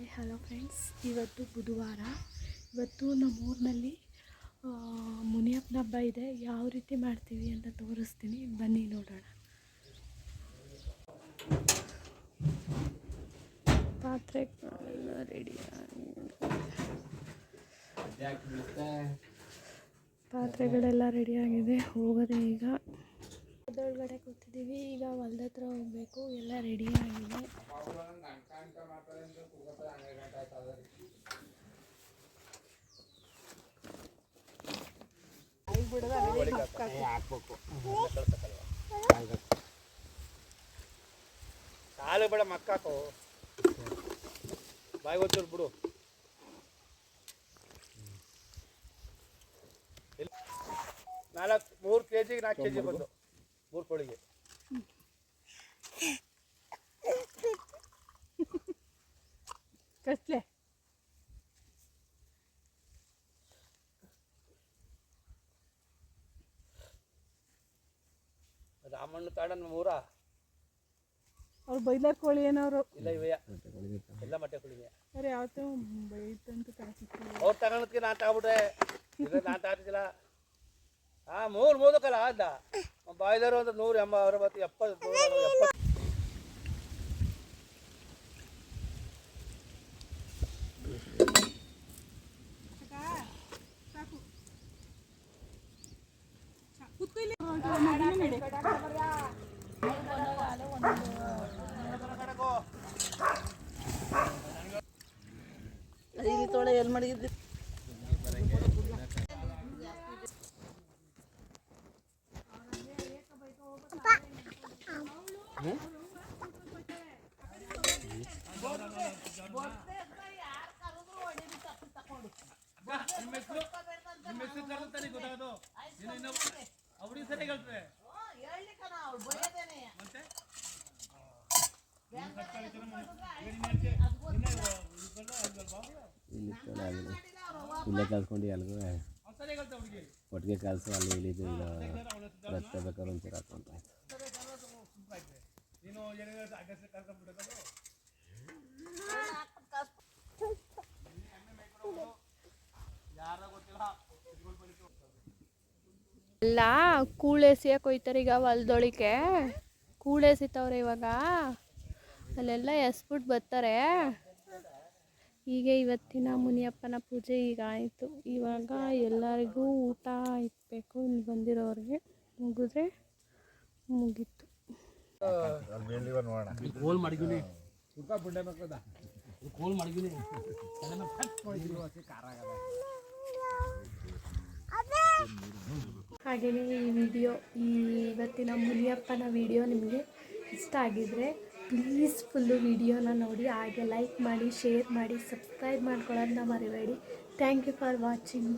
Hi hello friends, ಇವತ್ತು ಬುಧವಾರ. ಇವತ್ತು ನಮ್ಮೂರಿನಲ್ಲಿ ಮುನಿಯಪ್ಪನ ಹಬ್ಬ ಇದೆ. ಯಾವ ರೀತಿ ಮಾಡ್ತೀವಿ ಅಂತ ತೋರಿಸ್ತೀನಿ, ಬನ್ನಿ ನೋಡೋಣ. ಪಾತ್ರೆಗಳೆಲ್ಲ ರೆಡಿ ರೆಡಿಯಾಗಿದೆ. ಹೋಗೋದೆ ಈಗ. ಅದರೊಳಗಡೆ ಕೂತಿದ್ದೀವಿ. ಈಗ ಹೊಲ್ದ ಹತ್ರ ಹೋಗಬೇಕು. ಎಲ್ಲ ರೆಡಿಯಾಗಿದೆ. ಕಾಲು ಬೇಡ ಮಕ್ಕಾಕು ಬಾಯಿ ಗೊತ್ತಿರು ಬಿಡು. 3 kg 4 kg ಬಂದು 3 ಕೋಳಿಗೆ. ಕಟ್ಲೆ ರಾಮಣ್ಣ ತಾಡನ್ ಊರ ಅವ್ರು ಬೈಲಾರ್ ಕೋಳಿ ಏನವರು ಇಲ್ಲ ಇವಯ್ಯ ಎಲ್ಲ ಮಟ್ಟೆ ಕೋಳಿಗೆ. ಅರೆ ಯಾವತ್ತೂ ಬೈತಂತ ಕಾಣಿಸ್ತಿಲ್ಲ. ಅವ್ರು ತಗೊಳೋದಕ್ಕೆ ನಾನು ತಗೊಬಿಟ್ರೆ ಇಲ್ಲ ನಾನು ತಾತಿದ್ದಿಲ್ಲ. ಹಾಂ 3 ಕಲ ಆದ ಬಾಯ್ದಾರು ಒಂದು 160 70 ಇಲ್ಲಿ ತೋಳ ಎಲ್ಲಿ ಮಾಡಿದ್ವಿ. ಇಲ್ಲೇ ಕಲ್ಸ್ಕೊಂಡು ಎಲ್ಗೂ ಒಟ್ಟಿಗೆ ಕಲ್ಸು ಅಲ್ಲಿ ಇಳಿದು ಈಗ ರಸ್ತೆ ಬೇಕಾದ್ರೆ ಒಂಚೂರು ಹಾಕೊಂತ ಎಲ್ಲ ಕೂಳೆಸಿಯಕ್ಕೆ ಹೋಯ್ತಾರೆ ಈಗ ಹೊಲ್ದೊಳಿಕೆ. ಕೂಳೆಸಿತವ್ರೆ ಇವಾಗ. ಅಲ್ಲೆಲ್ಲ ಎಸ್ಬಿಟ್ಟು ಬರ್ತಾರೆ. ಹೀಗೆ ಇವತ್ತಿನ ಮುನಿಯಪ್ಪನ ಪೂಜೆ ಈಗ ಆಯಿತು. ಇವಾಗ ಎಲ್ಲರಿಗೂ ಊಟ ಇಕ್ಬೇಕು. ಇಲ್ಲಿ ಬಂದಿರೋರಿಗೆ ಮುಗಿದ್ರೆ ಮುಗೀತು. ಹಾಗೆಯೇ ಇವತ್ತಿನ ಮುನಿಯಪ್ಪನ ವಿಡಿಯೋ ನಿಮಗೆ ಇಷ್ಟ ಆಗಿದ್ರೆ ಪ್ಲೀಸ್ ಫುಲ್ಲು ವಿಡಿಯೋನ ನೋಡಿ. ಹಾಗೆ ಲೈಕ್ ಮಾಡಿ, ಶೇರ್ ಮಾಡಿ, ಸಬ್ಸ್ಕ್ರೈಬ್ ಮಾಡ್ಕೊಳ್ಳೋದನ್ನ ಮರಿಬೇಡಿ. Thank you for watching.